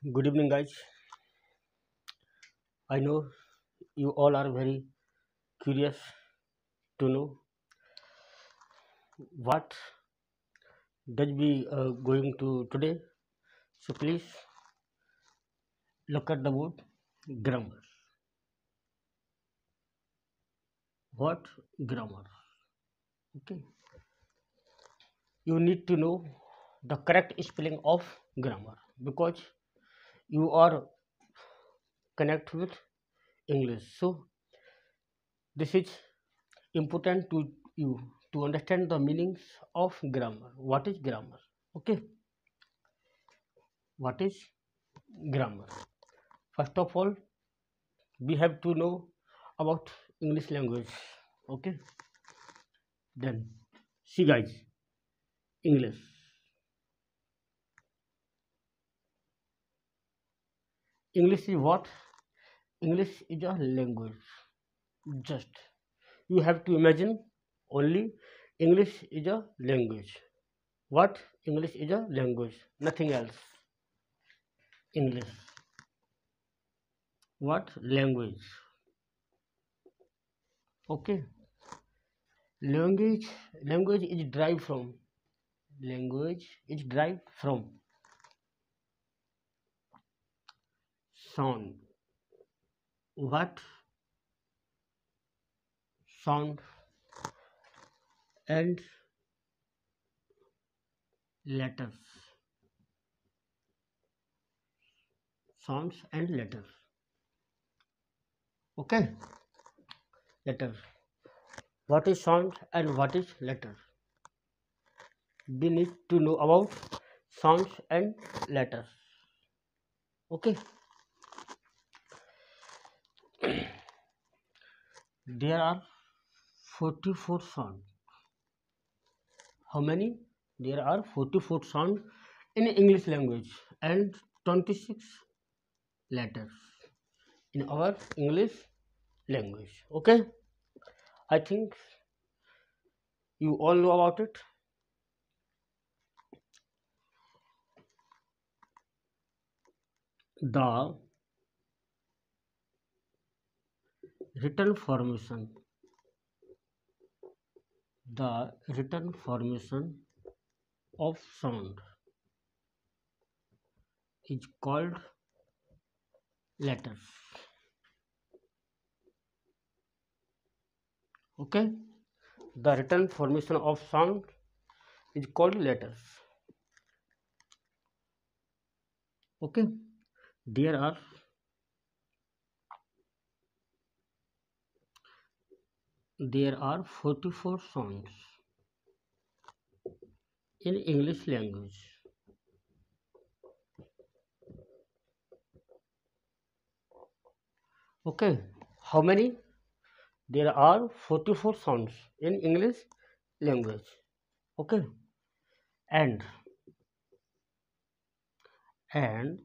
Good evening, guys. I know you all are very curious to know what does we going to today. So please look at the word grammar. What grammar? Okay, you need to know the correct spelling of grammar because you are connect with English. So this is important to you to understand the meanings of grammar. What is grammar? Okay, what is grammar? First of all, we have to know about English language. Okay, then see guys, English. English is what? English is a language. Just you have to imagine only English is a language. What? English is a language, nothing else. English, what? Language. Okay, language is derived from, language is derived from sound. What? Sound and letters. Sounds and letters. Okay, letter. What is sound and what is letter? We need to know about sounds and letters. Okay, there are 44 sounds. How many? There are 44 sounds in English language and 26 letters in our English language. Okay, I think you all know about it. The written formation, the written formation of sound is called letters. Okay, the written formation of sound is called letters. Okay, there are 44 sounds in English language. Okay, how many? There are 44 sounds in English language. Okay, and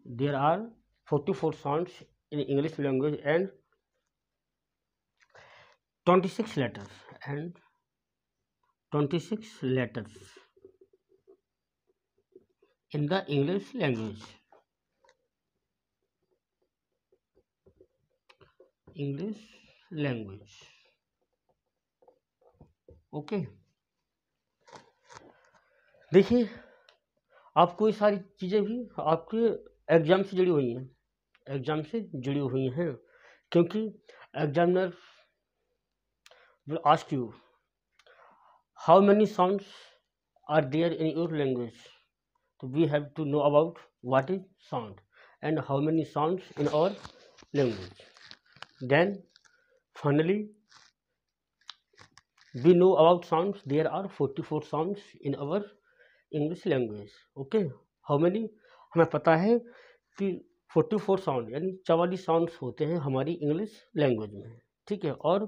there are 44 sounds in English language and 26 letters and 26 letters in the English language. English language. Okay, देखिए आपको ये सारी चीज़ें भी आपके exam से जुड़ी हुई हैं, एग्ज़ाम से जुड़ी हुई हैं, क्योंकि examiner will ask you how many sounds are there in your language. So we have to know about what is sound and how many sounds in our language. Then finally we know about sounds. There are 44 sounds in our English language. Okay, how many? हमें पता है कि 44 sound यानी 44 sounds होते हैं हमारी English language में. ठीक है, और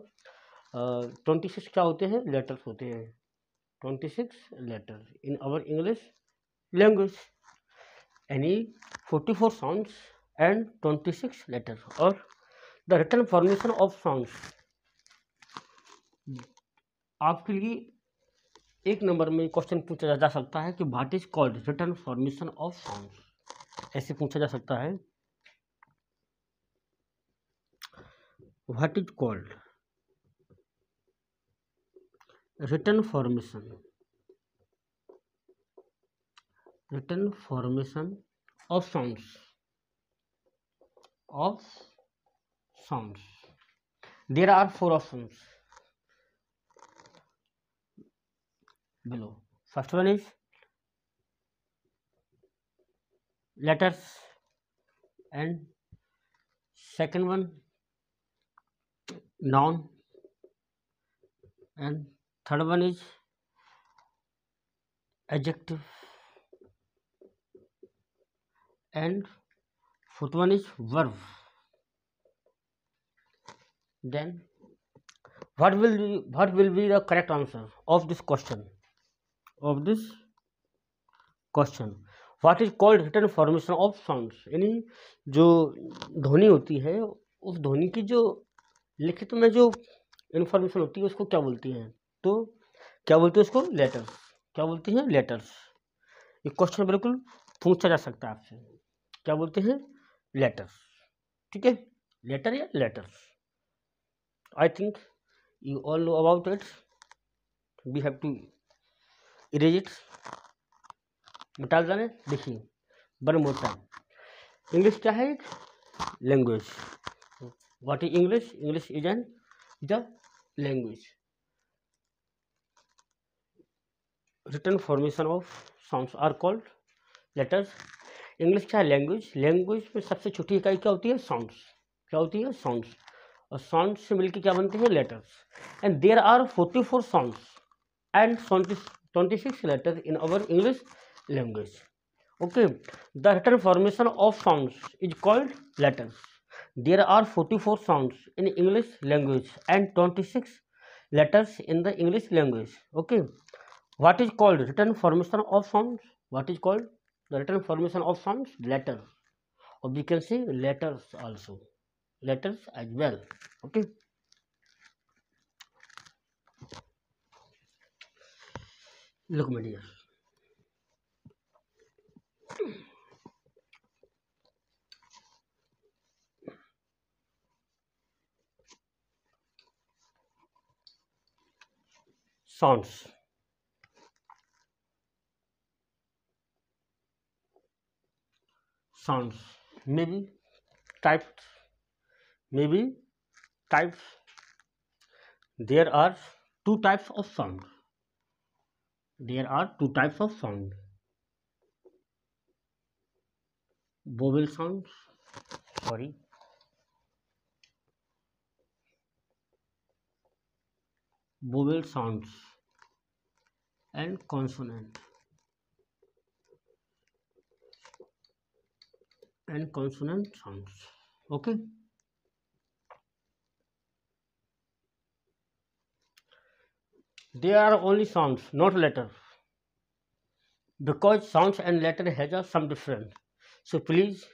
26 क्या होते हैं? लेटर्स होते हैं. 26 letter in our English language. Any 44 sounds and 26 letters. Or the written formation of sounds. आपके लिए एक नंबर में क्वेश्चन पूछा जा सकता है कि what is called written formation of sounds. ऐसे पूछा जा सकता है, what is called written formation of sounds. There are four options below. First one is letters, and second one noun, and third one is adjective, and fourth one is verb. Then what will be the correct answer of this question? What is called written formation of sounds? यानी जो ध्वनि होती है, उस ध्वनि की जो लिखित में जो इन्फॉर्मेशन होती है उसको क्या बोलती हैं? तो क्या बोलते हैं उसको? लेटर्स। क्या बोलती हैं? लेटर्स। ये क्वेश्चन बिल्कुल पूछा जा सकता है आपसे। क्या बोलते हैं? लेटर्स। ठीक है, लेटर या letters. I think you all know about it. We have to erase it. बता जाने। देखिए, वन मोर टाइम। इंग्लिश क्या है? एक language. What is English? English is an the language. Written formation of sounds are called letters. English क्या है? Language. Language में सबसे छोटी इकाई क्या होती है? साउंड्स। क्या होती है? साउंड्स। और साउंड्स से मिलकर क्या बनते हैं? Letters. And there are 44 sounds and 26 letters in our English language. Okay, the written formation of sounds is called letters. There are 44 sounds in English language and 26 letters in the English language. Okay, what is called written formation of sounds? What is called the written formation of sounds? Letter, or we can say letters also, letters as well. Okay, look my dear. Sounds. Sounds maybe types. Maybe types. There are two types of sound. There are two types of sound. Vowel sounds. Sorry. Vowel sounds and consonant. And consonant sounds. Okay. There are only sounds, not letters, because sounds and letter has some difference. So please,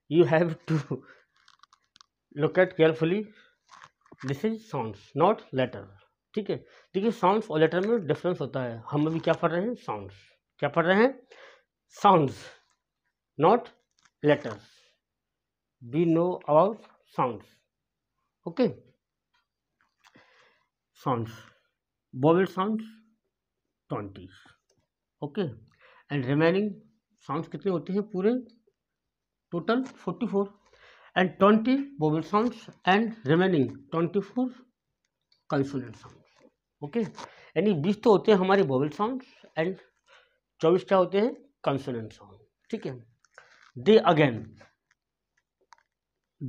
you have to look at carefully. This is sounds, not letter. ठीक है, देखिए sounds और letter में difference होता है. हम अभी क्या पढ़ रहे हैं? साउंड्स. क्या पढ़ रहे हैं? Sounds, not letters. We know about sounds. Okay. Sounds. Vowel sounds 20. Okay. And remaining sounds कितने होते हैं? पूरे total 44. And 20 vowel sounds and remaining 24 consonant sounds. Okay. यानी 20 तो होते हैं हमारे vowel sounds and 24 क्या होते हैं? consonant sound. ठीक है. They again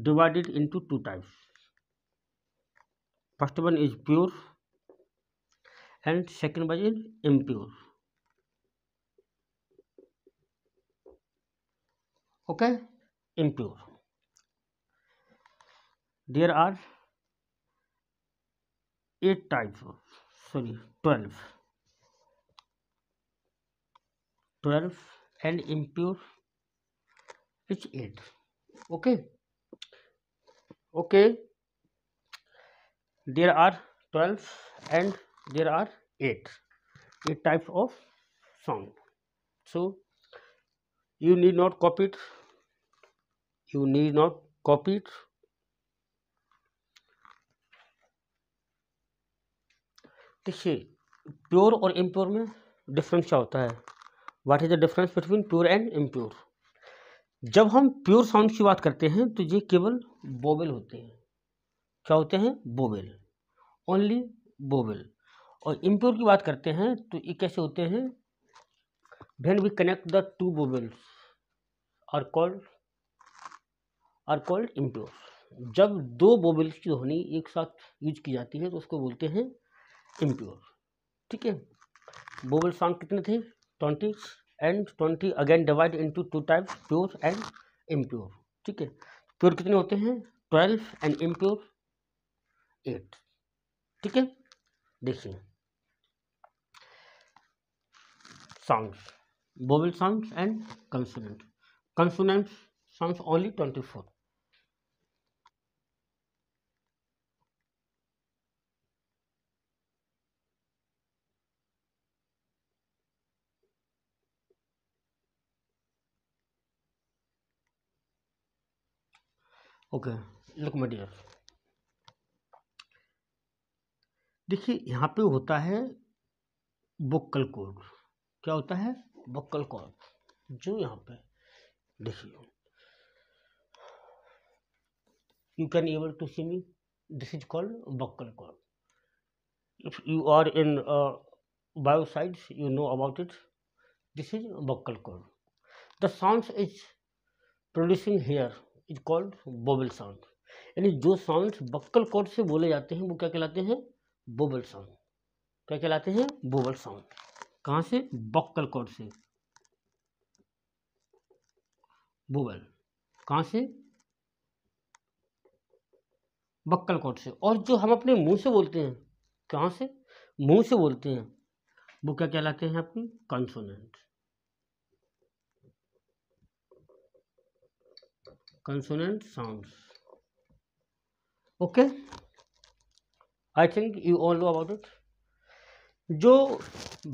divided into two types. First one is pure and second one is impure. Okay, impure. There are 8 types of, 12 and impure is 8. Okay. There are 12 and there are 8 types of sound. So You need not copy it. You need not copy it. देखिए, pure और impure में difference क्या होता है? What is the difference between pure and impure? जब हम pure sound की बात करते हैं तो ये केवल वोवेल होते हैं। क्या होते हैं? Vowel, only vowel. और इम्प्योर की बात करते हैं तो ये कैसे होते हैं? When we connect the two vowels are called impure. जब दो वोवेल्स की ध्वनि एक साथ यूज की जाती है तो उसको बोलते हैं इम्प्योर। ठीक है। वोवेल साउंड कितने थे? 20, and 20 again divide into two types, pure and impure. ठीक है। प्योर कितने होते हैं? 12 एंड इम्प्योर 8। ठीक है। देखिए, sounds, vowel sounds and consonant. Consonant sounds only 24। Okay, look my dear, देखिए यहाँ पे होता है वोकल कॉर्ड। क्या होता है? Vocal cord. जो यहाँ पे देखिए, you can able to see me, this is called vocal cord. If you are in bioscience, you know about it. This is vocal cord. The sounds is producing here is called vowel sound। यानी जो sounds vocal cord से बोले जाते हैं वो क्या कहलाते हैं? Vowel sound. क्या कहलाते हैं? Vowel sound. कहाँ से? वोकल कॉर्ड से। वोवल कहाँ से? वोकल कॉर्ड से। और जो हम अपने मुंह से बोलते हैं, कहाँ से? मुंह से बोलते हैं, वो क्या कहलाते हैं? आपकी consonant. Consonant sounds. Okay, I think you all know about it. जो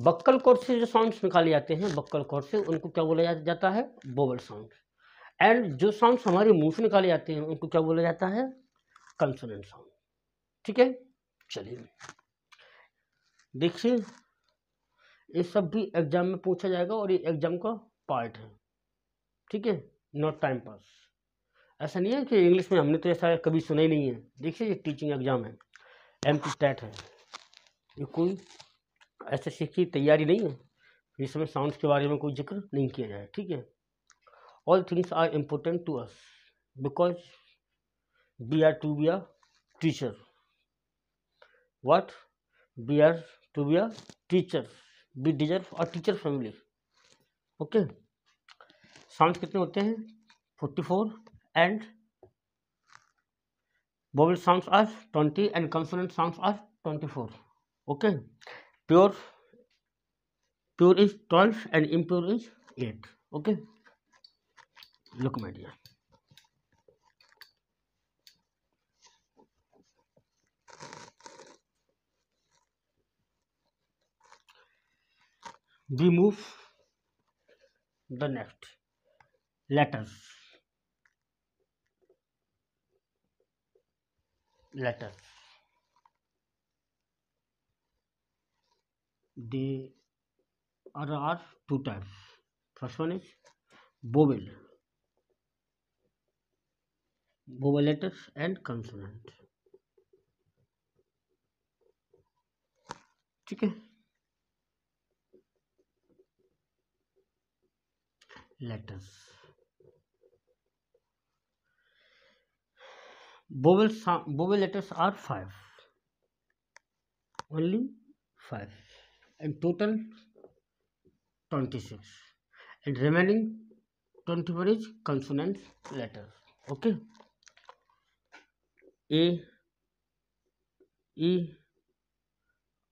वोकल कॉर्ड से जो साउंड्स निकाले जाते हैं वोकल कॉर्ड से, उनको क्या बोला जाता है? Vowel sound. एंड जो साउंड्स हमारे मुंह से निकाले जाते हैं उनको क्या बोला जाता है? Consonant sound. ठीक है। चलिए देखिए, ये सब भी एग्जाम में पूछा जाएगा और ये एग्जाम का पार्ट है। ठीक है, नॉट टाइम पास। ऐसा नहीं है कि इंग्लिश में हमने तो ऐसा कभी सुना ही नहीं है। देखिए, ये टीचिंग एग्जाम है, एमपी टेट है, ये कोई ऐसे सीख की तैयारी नहीं है जिसमें साउंड्स के बारे में कोई जिक्र नहीं किया जाए। ठीक है। All things are important to us because we are to be a teacher. What? We are to be a teacher. We deserve a teacher family. Okay. Sounds कितने होते हैं? 44 and vowel sounds are 20 and consonant sounds are 24. Okay. Pure is 12 and impure is 8. Okay. Look my dear, we move the next letters. They are two types. First one is vowel letters and consonant. ठीक है। letters, vowel letters are 5, only 5, and total 26, and remaining 24 is consonant letters. Okay. A, E,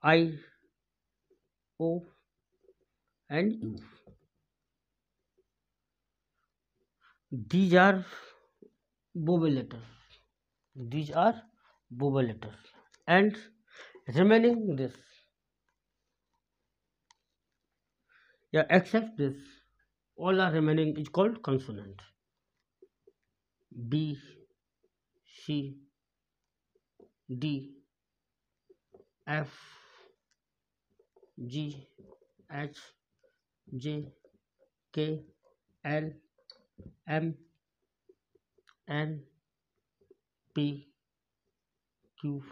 I, O and U. These are vowel letters. These are vowel letters, and remaining this, yeah, except this, all are remaining is called consonant. B, C, D, F, G, H, J, K, L, M, N, P, Q,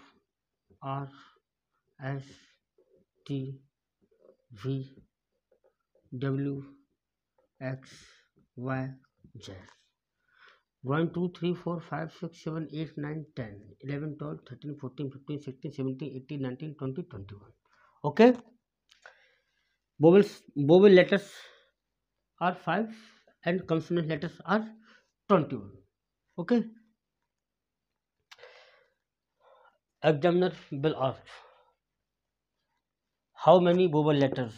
R, S, T, V, W, X, Y, Z. 1, 2, 3, 4, 5, 6, 7, 8, 9, 10, 11, 12, 13, 14, 15, 16, 17, 18, 19, 20, 21. Okay. Vowel letters are 5 and consonant letters are 21. Okay. Examiner will ask, how many vowel letters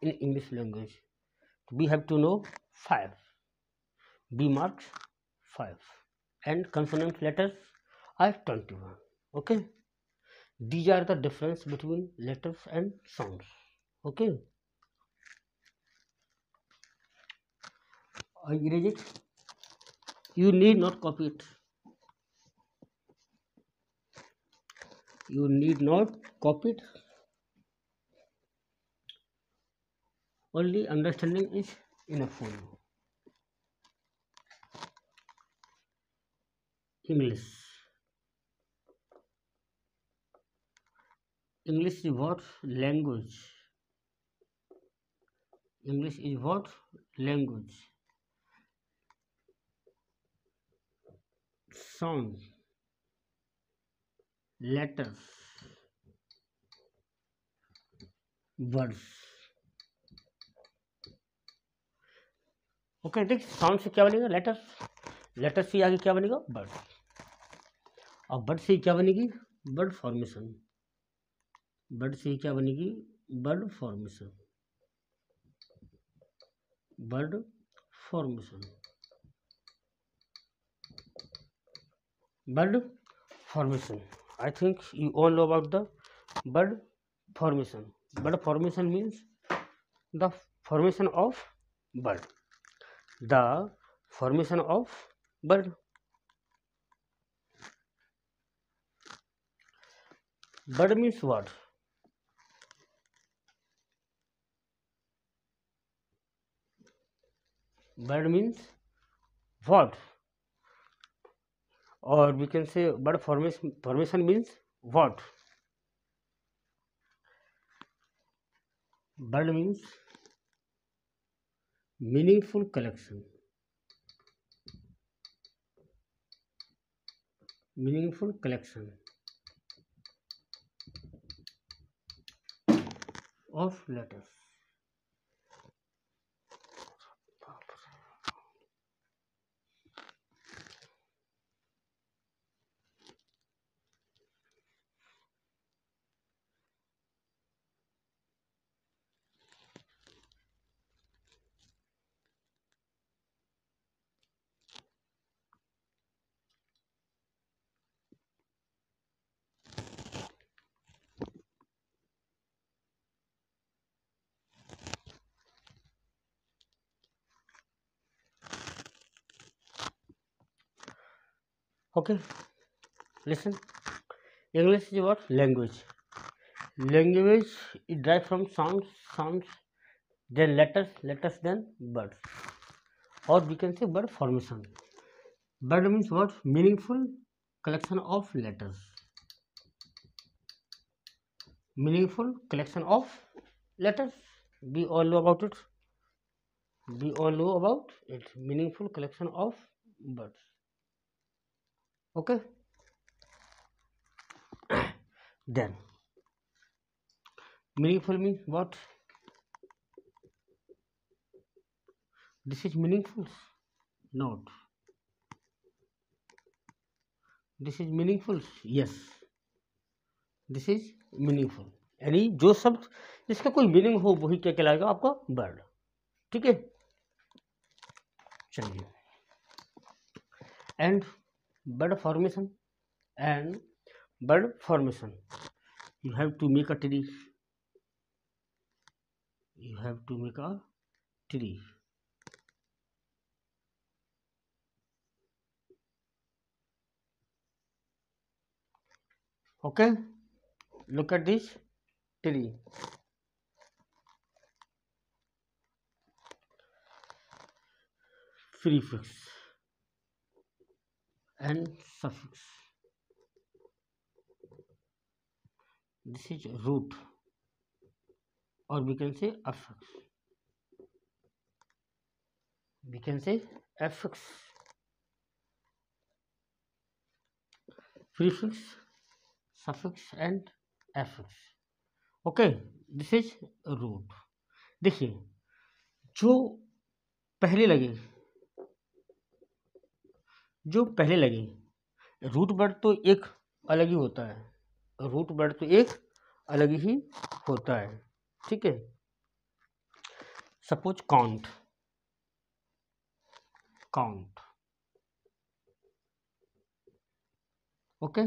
in English language? We have to know 5. B marks 5 and consonant letters are 21. Okay. These are the difference between letters and sounds. Okay. I erase it. You need not copy it. You need not copy it. Only understanding is enough for you. English. English is what? Language. English is what? Language. Sound. Letters. Words. Okay ठीक, sound से क्या बनेगा? Letters. Letter से आगे क्या बनेगा? Word. और word से क्या बनेगी? Word formation. वर्ड से क्या बनेगी? Word formation. Word formation. Bird formation. I think you all know about the bird formation. Bird formation means the formation of bird. The formation of bird. Bird means what? Bird means what? Or we can say bird formation means what? Bird means meaningful collection. Meaningful collection of letters. Okay, listen. English is what? Language. Language is derived from sounds, then letters, then words. Or we can say word formation. Word means what? Meaningful collection of letters. Meaningful collection of letters. We all know about it. We all know about it. Meaningful collection of words. Okay. Then meaningful means what? This is meaningful? Not. This is meaningful? Yes. This is meaningful. यानी जो शब्द जिसका कोई meaning हो वही क्या कहलाएगा? आपका वर्ड. ठीक है. चलिए. And bird formation. And bird formation. You have to make a tree. You have to make a tree. Okay, look at this tree. Prefix and suffix. This is root, or we can say affix. We can say affix. Prefix, suffix and affix. Okay, this is root. देखिए, जो पहले लगे root word तो एक अलग ही होता है. Root word तो एक अलग ही होता है. ठीक है. Suppose count. ओके.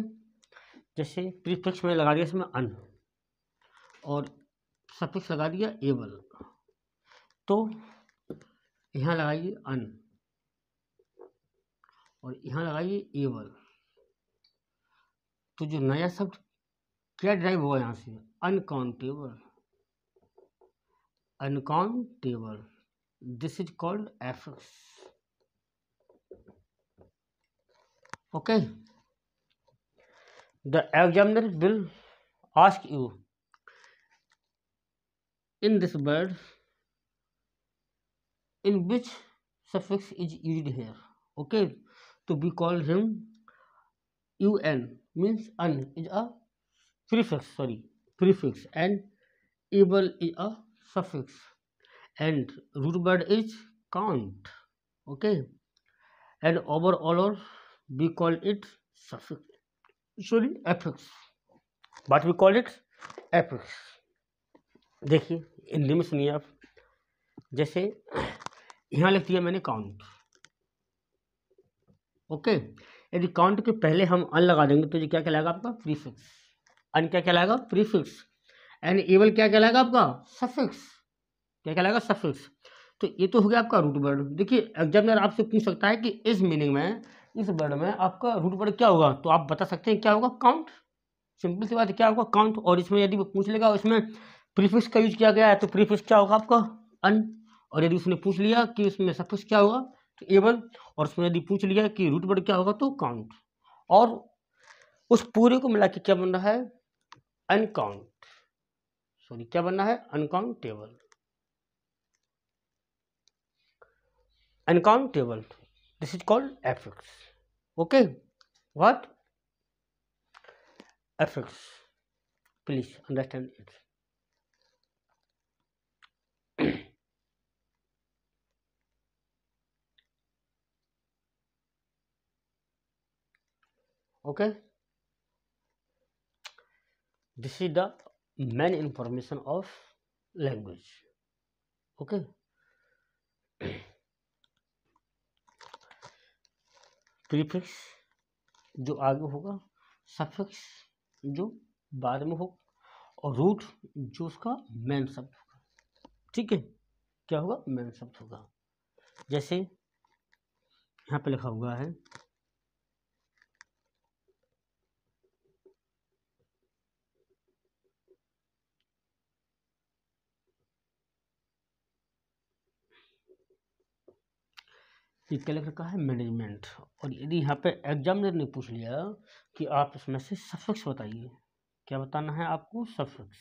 जैसे प्रीफिक्स में लगा दिया इसमें अन, और सफिक्स लगा दिया एबल, तो यहाँ लगाइए अन और यहाँ लगाइए एबल. तो जो नया शब्द क्या ड्राइव होगा यहाँ से? Uncountable. This is called affix. Okay. The examiner will ask you in this word in which suffix is used here. Okay, so we call him un, means un is a prefix and able is a suffix, and root word is count. Okay, and overall we call it affix, but we call it affix. देखिए, हिंदी में सुनिए आप. जैसे यहाँ लिख दिया मैंने count. Okay. यदि काउंट के पहले हम अन लगा देंगे तो ये क्या कहलाएगा आपका? प्रीफिक्स. अन क्या कहलाएगा? प्रीफिक्स. एंड एबल क्या कहलाएगा आपका? सफिक्स. क्या कहलाएगा? सफिक्स. तो ये तो हो गया आपका रूट वर्ड. देखिए, एग्जामिनर आपसे पूछ सकता है कि इस मीनिंग में, इस वर्ड में आपका रूट वर्ड क्या होगा, तो आप बता सकते हैं क्या होगा? काउंट. सिंपल सी बात है, क्या होगा? काउंट. और इसमें यदि वो पूछ लेगा इसमें प्रीफिक्स का यूज किया गया है तो प्रीफिक्स क्या होगा आपका? अन. और यदि उसने पूछ लिया कि उसमें सफिक्स क्या होगा, तो एबल. और उसमें यदि पूछ लिया कि रूट वर्ड क्या होगा, तो काउंट. और उस पूरे को मिला के क्या बन रहा है? क्या बनना है? Uncountable. This is called affix. Okay. What? Affix. Please understand it. Okay, this is the main information of language. Okay. Prefix जो आगे होगा, सफिक्स जो बाद में होगा, और रूट जो उसका मेन शब्द होगा. ठीक है. क्या होगा? मेन शब्द होगा. जैसे यहाँ पे लिखा हुआ है कि क्या लिख रखा है? मैनेजमेंट. और यदि यहाँ पे एग्जामिनर ने पूछ लिया कि आप इसमें से सफिक्स बताइए, क्या बताना है आपको? सफिक्स.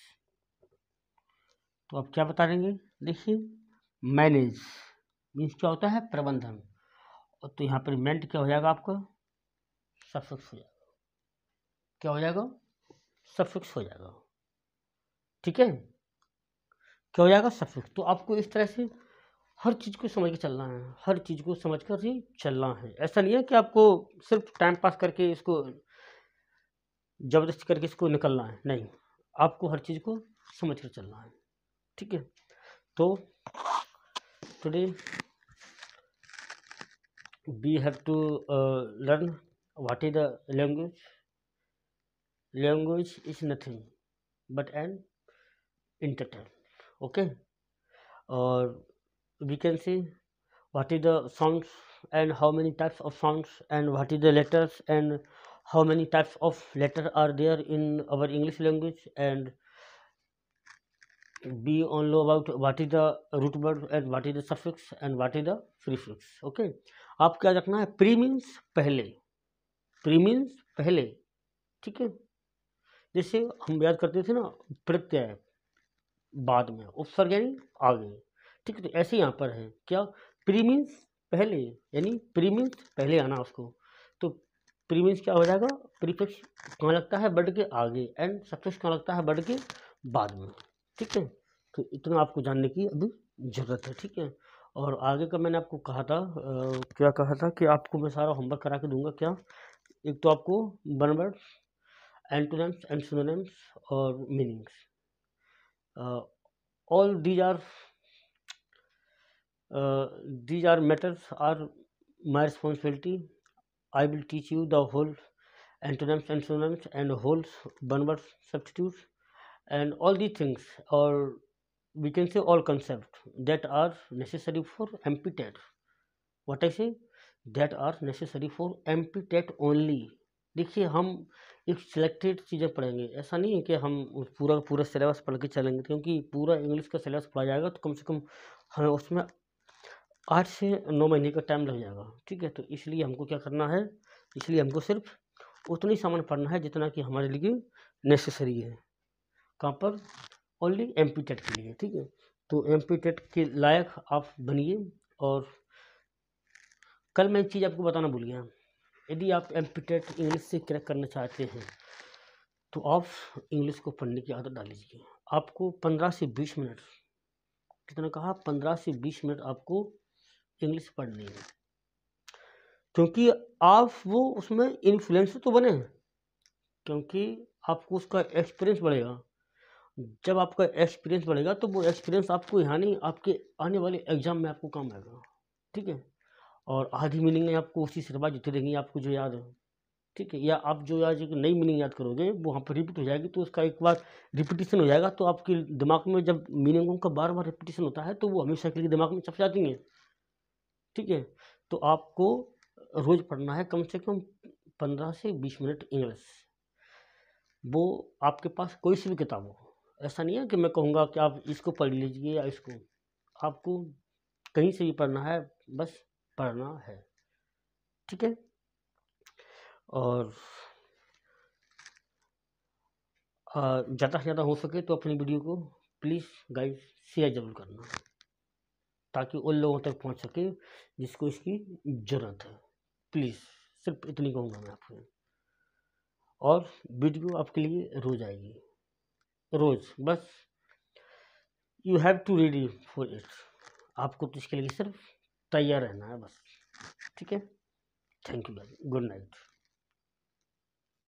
तो आप क्या बता देंगे? देखिए, मैनेज मीन्स क्या होता है? प्रबंधन. और तो यहाँ पर मेंट क्या हो जाएगा आपका? सफिक्स हो जाएगा. क्या हो जाएगा? सफिक्स हो जाएगा. ठीक है. क्या हो जाएगा? सफिक्स. तो आपको इस तरह से हर चीज़ को समझ के चलना है. हर चीज़ को समझ कर ही चलना है. ऐसा नहीं है कि आपको सिर्फ टाइम पास करके इसको जबरदस्ती करके इसको निकलना है. नहीं, आपको हर चीज़ को समझ कर चलना है. ठीक है. तो today we have to learn what is the language. Language is nothing but an entertainment. Okay. Or we can see what is the sounds and how many types of sounds, and what is the letters, and how many types of letter are there in our English language, and be on know about what is the root word and what is the suffix and what is the prefix. Okay, आप क्या रखना है, pre means पहले, pre means पहले, ठीक है। जैसे हम याद करते थे ना, प्रत्यय बाद में, उपसर्ग यानी आगे, ठीक है। तो ऐसे यहाँ पर है क्या, प्री मीन्स पहले, यानी प्री मीन्स पहले आना उसको। तो प्री मीन्स क्या हो जाएगा, प्रीफिक्स कहाँ लगता है, वर्ड के आगे, एंड सफिक्स कहाँ लगता है, वर्ड के बाद में, ठीक है। तो इतना आपको जानने की अभी ज़रूरत है, ठीक है। और आगे का मैंने आपको कहा था, क्या कहा था कि आपको मैं सारा होमवर्क करा के दूंगा। क्या, एक तो आपको one word, antonyms and synonyms और meanings, all these are matters are my responsibility. I will teach you the whole antonyms and synonyms and whole one word substitutes and all these things, or we can say all concepts that are necessary for MP-TET. What I say, that are necessary for MP-TET only. देखिए, हम एक selected चीज़ें पढ़ेंगे, ऐसा नहीं है कि हम पूरा पूरा सिलेबस पढ़ के चलेंगे, क्योंकि पूरा इंग्लिश का सिलेबस पढ़ा जाएगा तो कम से कम हमें उसमें 8 से 9 महीने का टाइम लग जाएगा, ठीक है। तो इसलिए हमको क्या करना है, इसलिए हमको सिर्फ उतना ही सामान पढ़ना है जितना कि हमारे लिए नेसेसरी है। कहाँ पर, ओनली MP-TET के लिए, ठीक है। तो MP-TET के लायक आप बनिए। और कल मैं एक चीज़ आपको बताना भूल गया, यदि आप MP-TET इंग्लिश से क्रैक करना चाहते हैं तो आप इंग्लिश को पढ़ने की आदत डाल लीजिए। आपको 15 से 20 मिनट, कितना कहा, 15 से 20 मिनट आपको इंग्लिश पढ़नी है, क्योंकि आप वो उसमें इन्फ्लुएंसर तो बने, क्योंकि आपको उसका एक्सपीरियंस बढ़ेगा। जब आपका एक्सपीरियंस बढ़ेगा तो वो एक्सपीरियंस आपको यहाँ नहीं, आपके आने वाले एग्जाम में आपको काम आएगा, ठीक है। और आधी मीनिंग आपको उसी से जितनी रहेंगी आपको जो याद है, ठीक है। या आप जो आज एक नई मीनिंग याद करोगे वो वहाँ पर रिपीट हो जाएगी, तो उसका एक बार रिपीटिशन हो जाएगा, तो आपके दिमाग में जब मीनिंगों का बार बार रिपीटिशन होता है तो वो हमेशा के लिए दिमाग में छप जाती हैं, ठीक है। तो आपको रोज़ पढ़ना है कम से कम 15 से 20 मिनट इंग्लिश। वो आपके पास कोई सी भी किताब हो, ऐसा नहीं है कि मैं कहूँगा कि आप इसको पढ़ लीजिए या इसको, आपको कहीं से भी पढ़ना है, बस पढ़ना है, ठीक है। और ज़्यादा से ज़्यादा हो सके तो अपनी वीडियो को प्लीज़ गाइस शेयर ज़रूर करना, ताकि उन लोगों तक पहुंच सके जिसको इसकी ज़रूरत है। प्लीज़, सिर्फ इतनी कहूँगा मैं आपको। और वीडियो आपके लिए रोज़ आएगी, रोज़, बस you have to ready for it. आपको तो इसके लिए सिर्फ तैयार रहना है बस, ठीक है। Thank you, good night.